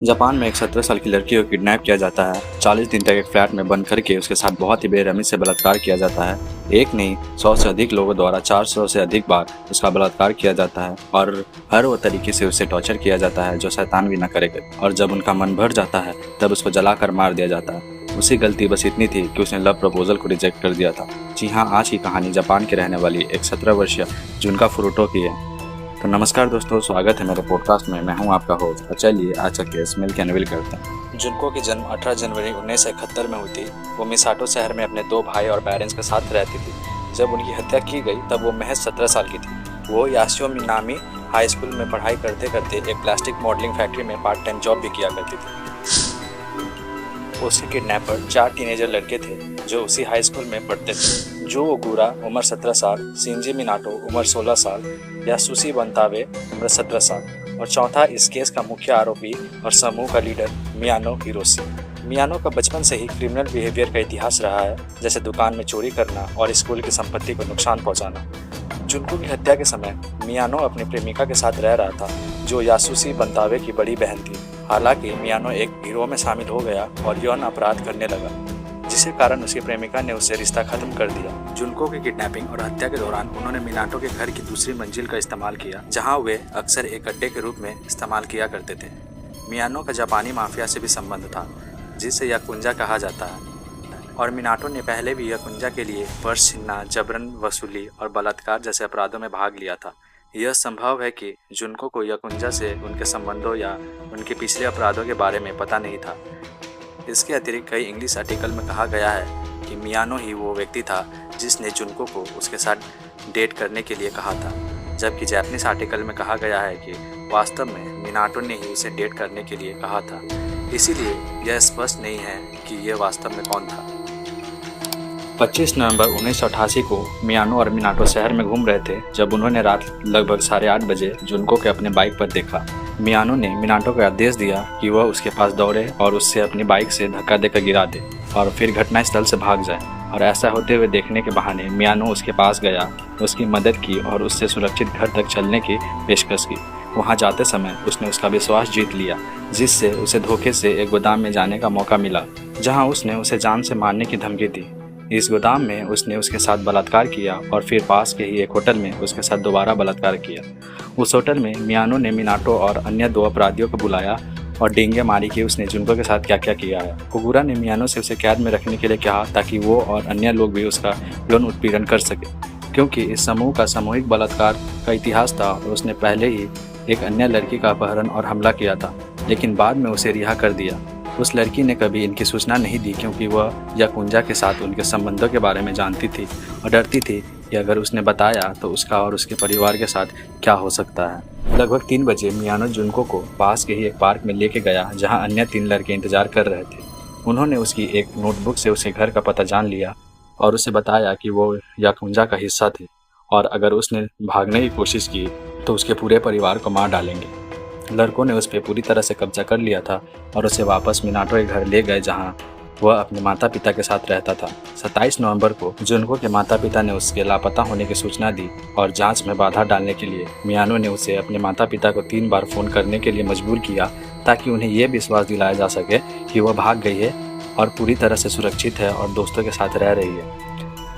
Japan में एक 17 साल की लड़की को किडनैप किया जाता है। 40 दिन तक एक फ्लैट में बंद करके उसके साथ बहुत ही बेरहमी से बलात्कार किया जाता है। एक नहीं 100 से अधिक लोगों द्वारा 400 से अधिक बार उसका बलात्कार किया जाता है और हर वो तरीके से उसे टॉर्चर किया जाता है जो शैतान भी न करेगा। और जब उनका मन भर जाता है तब उसको जलाकर मार दिया जाता है। उसकी गलती बस इतनी थी कि उसने लव प्रपोजल को रिजेक्ट कर दिया था। जी हाँ, आज की कहानी जापान की रहने वाली एक 17 वर्षीय जुनका फुरुटो की है। तो नमस्कार दोस्तों, स्वागत है मेरे पॉडकास्ट में। मैं हूं आपका होस्ट। और चलिए आज का केस मिल के अनवील करते हैं। जुनको की जन्म 18 जनवरी 1971 में हुई थी। वो मिसाटो शहर में अपने 2 भाई और पेरेंट्स के साथ रहती थी। जब उनकी हत्या की गई तब वो महज 17 साल की थी। वो यासियो मिनामी हाई स्कूल में पढ़ाई करते करते एक प्लास्टिक मॉडलिंग फैक्ट्री में पार्ट टाइम जॉब भी किया करती थी। उसके किडनैपर 4 टीनेजर लड़के थे जो उसी हाई स्कूल में पढ़ते थे। जो ओगुरा उम्र 17 साल, शिंजी मिनाटो उम्र 16 साल, यासुशी बंतावे उम्र 17 साल और चौथा इस केस का मुख्य आरोपी और समूह का लीडर मियानो हिरोशी। मियानो का बचपन से ही क्रिमिनल बिहेवियर का इतिहास रहा है, जैसे दुकान में चोरी करना और स्कूल की संपत्ति को नुकसान पहुंचाना। जुनको की हत्या के समय मियानो अपनी प्रेमिका के साथ रह रहा था जो यासुशी बंतावे की बड़ी बहन थी। हालांकि मियानो एक गिरोह में शामिल हो गया और यौन अपराध करने लगा, जिसके कारण उसकी प्रेमिका ने उससे रिश्ता खत्म कर दिया। जुनको की किडनैपिंग और हत्या के दौरान उन्होंने मिनाटो के घर की दूसरी मंजिल का इस्तेमाल किया, जहां वे अक्सर एक अड्डे के रूप में इस्तेमाल किया करते थे। मियानो का जापानी माफिया से भी संबंध था, जिसे याकुंजा कहा जाता है, और मिनाटो ने पहले भी याकुंजा के लिए पर्स छीनना, जबरन वसूली और बलात्कार जैसे अपराधों में भाग लिया था। यह संभव है कि जुनको को याकुंजा से उनके संबंधों या उनके पिछले अपराधों के बारे में पता नहीं था। इसके अतिरिक्त कई इंग्लिश आर्टिकल में कहा गया है कि मियानो ही वो व्यक्ति था जिसने जुनको को उसके साथ डेट करने के लिए कहा था, जबकि जापानीज आर्टिकल में कहा गया है कि वास्तव में मिनाटो ने ही उसे डेट करने के लिए कहा था। इसीलिए यह स्पष्ट नहीं है कि यह वास्तव में कौन था। 25 नवंबर 1988 को मियानो और मिनाटो शहर में घूम रहे थे जब उन्होंने रात लगभग 8:30 बजे जुनको को अपने बाइक पर देखा। मियानो ने मिनाटो को आदेश दिया कि वह उसके पास दौड़े और उससे अपनी बाइक से धक्का देकर गिरा दे और फिर घटनास्थल से भाग जाए। और ऐसा होते हुए देखने के बहाने मियानो उसके पास गया, उसकी मदद की और उससे सुरक्षित घर तक चलने की पेशकश की। वहां जाते समय उसने उसका विश्वास जीत लिया, जिससे उसे धोखे से एक गोदाम में जाने का मौका मिला, जहां उसने उसे जान से मारने की धमकी दी। इस गोदाम में उसने उसके साथ बलात्कार किया और फिर पास के ही एक होटल में उसके साथ दोबारा बलात्कार किया। उस होटल में मियानो ने मिनाटो और अन्य 2 अपराधियों को बुलाया और डींगे मारी कि उसने जुनको के साथ क्या क्या किया है। ओगुरा ने मियानो से उसे कैद में रखने के लिए कहा ताकि वो और अन्य लोग भी उसका यौन उत्पीड़न कर सके, क्योंकि इस समूह का सामूहिक बलात्कार का इतिहास था और उसने पहले ही एक अन्य लड़की का अपहरण और हमला किया था, लेकिन बाद में उसे रिहा कर दिया। उस लड़की ने कभी इनकी सूचना नहीं दी क्योंकि वह याकुंजा के साथ उनके संबंधों के बारे में जानती थी और डरती थी कि अगर उसने बताया तो उसका और उसके परिवार के साथ क्या हो सकता है। लगभग 3 बजे मियानो जुनको को पास के ही एक पार्क में लेके गया जहां अन्य 3 लड़के इंतजार कर रहे थे। उन्होंने उसकी एक नोटबुक से उसके घर का पता जान लिया और उसे बताया कि वो याकुंजा का हिस्सा थे और अगर उसने भागने की कोशिश की तो उसके पूरे परिवार को मार डालेंगे। लड़कों ने उस पर पूरी तरह से कब्जा कर लिया था और उसे वापस मिनाटो के घर ले गए जहां वह अपने माता पिता के साथ रहता था। 27 नवंबर को जुनको के माता पिता ने उसके लापता होने की सूचना दी और जांच में बाधा डालने के लिए मियानो ने उसे अपने माता पिता को 3 बार फ़ोन करने के लिए मजबूर किया ताकि उन्हें यह विश्वास दिलाया जा सके कि वह भाग गई है और पूरी तरह से सुरक्षित है और दोस्तों के साथ रह रही है।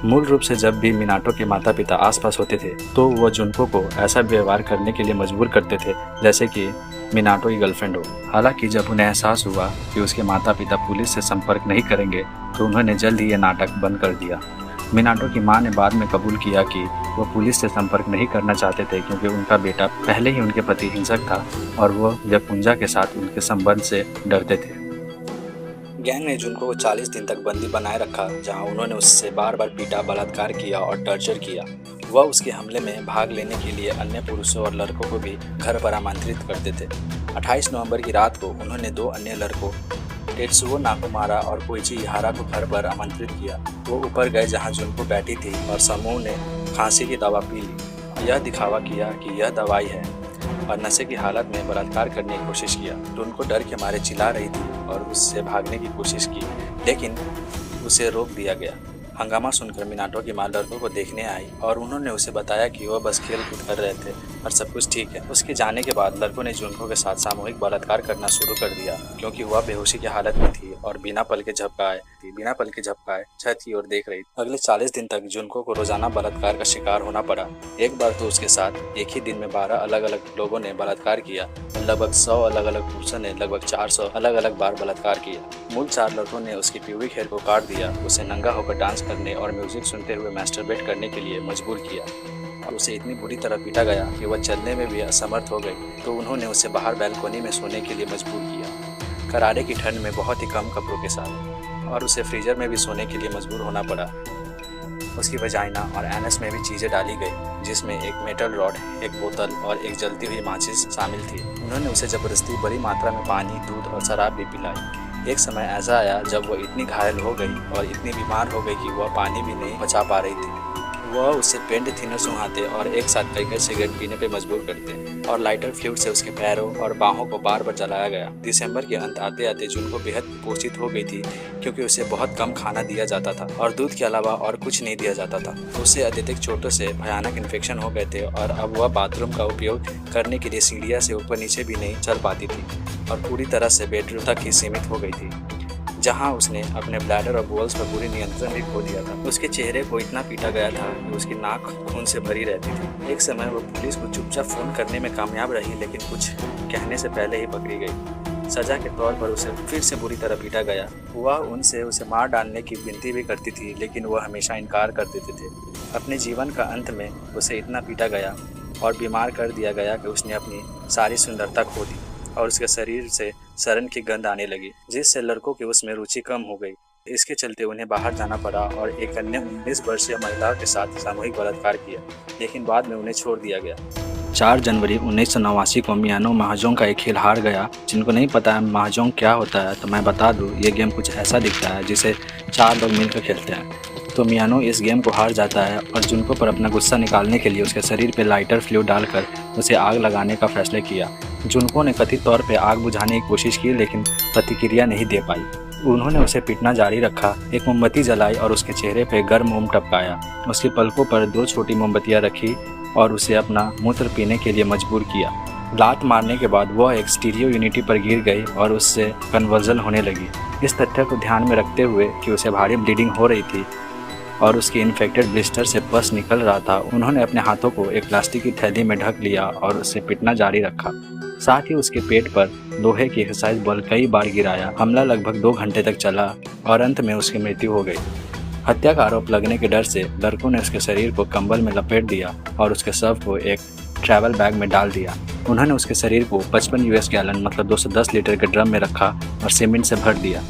मूल रूप से जब भी मिनाटो के माता पिता आसपास होते थे तो वो जुनको को ऐसा व्यवहार करने के लिए मजबूर करते थे जैसे कि मिनाटो की गर्लफ्रेंड हो। हालांकि जब उन्हें एहसास हुआ कि उसके माता पिता पुलिस से संपर्क नहीं करेंगे तो उन्होंने जल्द ही ये नाटक बंद कर दिया। मिनाटो की मां ने बाद में कबूल किया कि वो पुलिस से संपर्क नहीं करना चाहते थे क्योंकि उनका बेटा पहले ही उनके प्रति हिंसक था और वो याकुंजा के साथ उनके संबंध से डरते थे। गैंग ने जुनको को 40 दिन तक बंदी बनाए रखा, जहां उन्होंने उससे बार बार पीटा, बलात्कार किया और टॉर्चर किया। वह उसके हमले में भाग लेने के लिए अन्य पुरुषों और लड़कों को भी घर पर आमंत्रित करते थे। 28 नवंबर की रात को उन्होंने 2 अन्य लड़कों टेत्सुओ नाकुमारा और कोइची इहारा को घर पर आमंत्रित किया। वो ऊपर गए जहां जुनको बैठी थी और समूह ने खांसी की दवा पी ली। यह दिखावा किया कि यह दवाई है और नशे की हालत में बलात्कार करने की कोशिश किया। जुनको डर के मारे चिल्ला रही थी और उससे भागने की कोशिश की, लेकिन उसे रोक दिया गया। हंगामा सुनकर मिनाटो की मां लड़कों को देखने आई और उन्होंने उसे बताया कि वह बस खेल कूद कर रहे थे और सब कुछ ठीक है। उसके जाने के बाद लड़कों ने जुनको के साथ सामूहिक बलात्कार करना शुरू कर दिया, क्योंकि वह बेहोशी की हालत में थी और बिना पल के झपकाए छत की ओर देख रही थी। अगले 40 दिन तक जुनको को रोजाना बलात्कार का शिकार होना पड़ा। एक बार तो उसके साथ एक ही दिन में 12 अलग अलग लोगों ने बलात्कार किया और लगभग 100 अलग अलग पुरुषों ने लगभग 400 अलग अलग बार बलात्कार किया। मूल 4 लड़कों ने उसकी प्यूबिक हेयर को काट दिया, उसे नंगा होकर डांस करने और म्यूजिक सुनते हुए मैस्टरबेट करने के लिए मजबूर किया और उसे इतनी बुरी तरह पीटा गया कि वह चलने में भी असमर्थ हो गई। तो उन्होंने उसे बाहर बैल्कोनी में सोने के लिए मजबूर किया, करारे की ठंड में बहुत ही कम कपड़ों के साथ, और उसे फ्रीजर में भी सोने के लिए मजबूर होना पड़ा। उसकी वजाइना और एनस में भी चीज़ें डाली गई, जिसमें एक मेटल रॉड, एक बोतल और एक जलती हुई माचिस शामिल थी। उन्होंने उसे जबरदस्ती बड़ी मात्रा में पानी, दूध और शराब भी पिलाई। एक समय ऐसा आया जब वह इतनी घायल हो गई और इतनी बीमार हो गई कि वह पानी भी नहीं बचा पा रही थी। वह उसे पेंट थिनर सुंघाते और एक साथ कई सिगरेट पीने पे मजबूर करते और लाइटर फ्लूइड से उसके पैरों और बाहों को बार बार जलाया गया। दिसंबर के अंत आते आते जुनको बेहद कुपोषित हो गई थी, क्योंकि उसे बहुत कम खाना दिया जाता था और दूध के अलावा और कुछ नहीं दिया जाता था। उसे अत्यधिक चोटों से भयानक इन्फेक्शन हो गए थे और अब वह बाथरूम का उपयोग करने के लिए सीढ़ियाँ से ऊपर नीचे भी नहीं चल पाती थी और पूरी तरह से बेडरूम तक ही सीमित हो गई थी, जहां उसने अपने ब्लैडर और बोल्स पर पूरी नियंत्रण भी खो दिया था। उसके चेहरे को इतना पीटा गया था कि उसकी नाक खून से भरी रहती थी। एक समय वो पुलिस को चुपचाप फोन करने में कामयाब रही, लेकिन कुछ कहने से पहले ही पकड़ी गई। सजा के तौर पर उसे फिर से बुरी तरह पीटा गया। वह उनसे उसे मार डालने की विनती भी करती थी, लेकिन वह हमेशा इनकार कर देते थे। अपने जीवन का अंत में उसे इतना पीटा गया और बीमार कर दिया गया कि उसने अपनी सारी सुंदरता खो दी और उसके शरीर से शरण की गंध आने लगी, जिससे लड़कों की उसमें रुचि कम हो गई। इसके चलते उन्हें बाहर जाना पड़ा और एक अन्य 19 वर्षीय महिला के साथ सामूहिक बलात्कार किया, लेकिन बाद में उन्हें छोड़ दिया गया। 4 जनवरी 1989 को मियानो महाजोंग का एक खेल हार गया। जिनको नहीं पता है महाजोंग क्या होता है तो मैं बता दूं, ये गेम कुछ ऐसा दिखता है जिसे 4 लोग मिलकर खेलते हैं। तो मियानो इस गेम को हार जाता है और जुनको पर अपना गुस्सा निकालने के लिए उसके शरीर पर लाइटर फ्लूइड डालकर उसे आग लगाने का फैसला किया। जुनको ने कथित तौर पे आग बुझाने की कोशिश की, लेकिन प्रतिक्रिया नहीं दे पाई। उन्होंने उसे पीटना जारी रखा, एक मोमबत्ती जलाई और उसके चेहरे पे गर्म मोम टपकाया। उसकी पलकों पर 2 छोटी मोमबत्तियां रखी और उसे अपना मूत्र पीने के लिए मजबूर किया। लात मारने के बाद वह एक स्टीरियो यूनिटी पर गिर गई और उससे कन्वर्जन होने लगी। इस तथ्य को ध्यान में रखते हुए कि उसे भारी ब्लीडिंग हो रही थी और उसकी इन्फेक्टेड ब्लिस्टर से पस निकल रहा था, उन्होंने अपने हाथों को एक प्लास्टिक की थैली में ढक लिया और उसे पीटना जारी रखा। साथ ही उसके पेट पर लोहे की एक्सरसाइज बॉल कई बार गिराया। हमला लगभग 2 घंटे तक चला और अंत में उसकी मृत्यु हो गई। हत्या का आरोप लगने के डर से लड़कों ने उसके शरीर को कंबल में लपेट दिया और उसके शव को एक ट्रैवल बैग में डाल दिया। उन्होंने उसके शरीर को 55 US गैलन मतलब 210 लीटर के ड्रम में रखा और सीमेंट से भर दिया।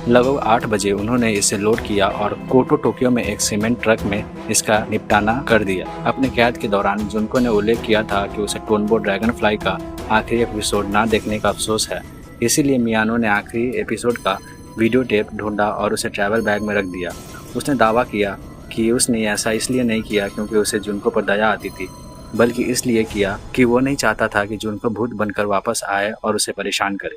लगभग 8 बजे उन्होंने इसे लोड किया और कोटो टोक्यो में एक सीमेंट ट्रक में इसका निपटाना कर दिया। अपने कैद के दौरान जुनको ने उल्लेख किया था कि उसे टोनबो ड्रैगन फ्लाई का आखिरी एपिसोड ना देखने का अफसोस है, इसीलिए मियानो ने आखिरी एपिसोड का वीडियो टेप ढूंढा और उसे ट्रैवल बैग में रख दिया। उसने दावा किया कि उसने ऐसा इसलिए नहीं किया क्योंकि उसे जुनको पर दया आती थी, बल्कि इसलिए किया कि वो नहीं चाहता था कि जुनको भूत बनकर वापस आए और उसे परेशान करे।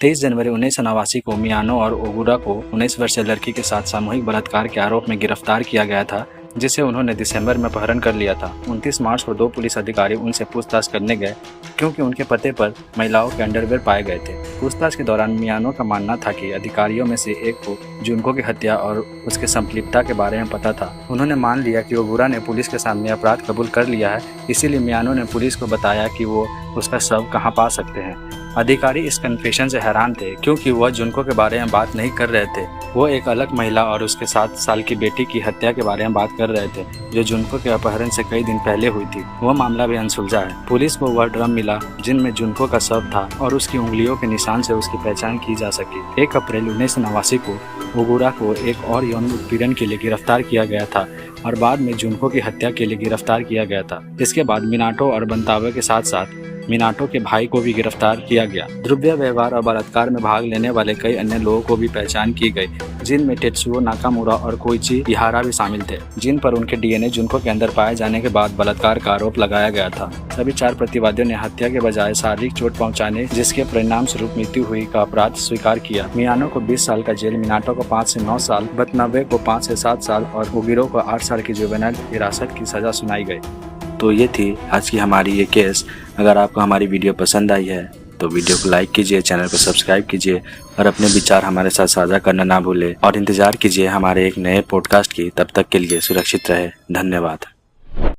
23 जनवरी 1989 को मियानो और ओगुरा को 19 वर्षीय लड़की के साथ सामूहिक बलात्कार के आरोप में गिरफ्तार किया गया था, जिसे उन्होंने दिसंबर में अपहरण कर लिया था। 29 मार्च को 2 पुलिस अधिकारी उनसे पूछताछ करने गए, क्योंकि उनके पते पर महिलाओं के अंडरवेयर पाए गए थे। पूछताछ के दौरान मियानो का मानना था कि अधिकारियों में से एक को जुनको की हत्या और उसके संलिप्तता के बारे में पता था। उन्होंने मान लिया कि ओगुरा ने पुलिस के सामने अपराध कबूल कर लिया है, इसीलिए मियानो ने पुलिस को बताया कि वो उसका शव कहाँ पा सकते हैं। अधिकारी इस कन्फेशन से हैरान थे, क्योंकि वह जुनको के बारे में बात नहीं कर रहे थे। वो एक अलग महिला और उसके 7 साल की बेटी की हत्या के बारे में बात कर रहे थे, जो जुनको के अपहरण से कई दिन पहले हुई थी। वह मामला भी अनसुलझा है। पुलिस को वह ड्रम मिला जिनमें जुनको का शव था और उसकी उंगलियों के निशान से उसकी पहचान की जा सकी। 1 अप्रैल 1989 को ओगुरा को एक और यौन उत्पीड़न के लिए गिरफ्तार किया गया था और बाद में जुनको की हत्या के लिए गिरफ्तार किया गया था। इसके बाद मिनाटो और बंतावे के साथ साथ मिनाटो के भाई को भी गिरफ्तार किया गया। ध्रुवीय व्यवहार और बलात्कार में भाग लेने वाले कई अन्य लोगों को भी पहचान की गई, जिनमें टेत्सुओ नाकामुरा और कोइची इहारा भी शामिल थे, जिन पर उनके डीएनए जुनको के अंदर पाए जाने के बाद बलात्कार का आरोप लगाया गया था। सभी 4 प्रतिवादियों ने हत्या के बजाय शारीरिक चोट पहुंचाने, जिसके परिणाम स्वरूप मृत्यु हुई, का अपराध स्वीकार किया। मियानो को 20 साल का जेल, मिनाटो को 5 से 9 साल, बतनावे को 5 से 7 साल और उगिरो को 8 साल की जुवेनाइल हिरासत की सजा सुनाई गई। तो ये थी आज की हमारी ये केस। अगर आपको हमारी वीडियो पसंद आई है तो वीडियो को लाइक कीजिए, चैनल को सब्सक्राइब कीजिए और अपने विचार हमारे साथ साझा करना ना भूलें और इंतजार कीजिए हमारे एक नए पॉडकास्ट की। तब तक के लिए सुरक्षित रहे। धन्यवाद।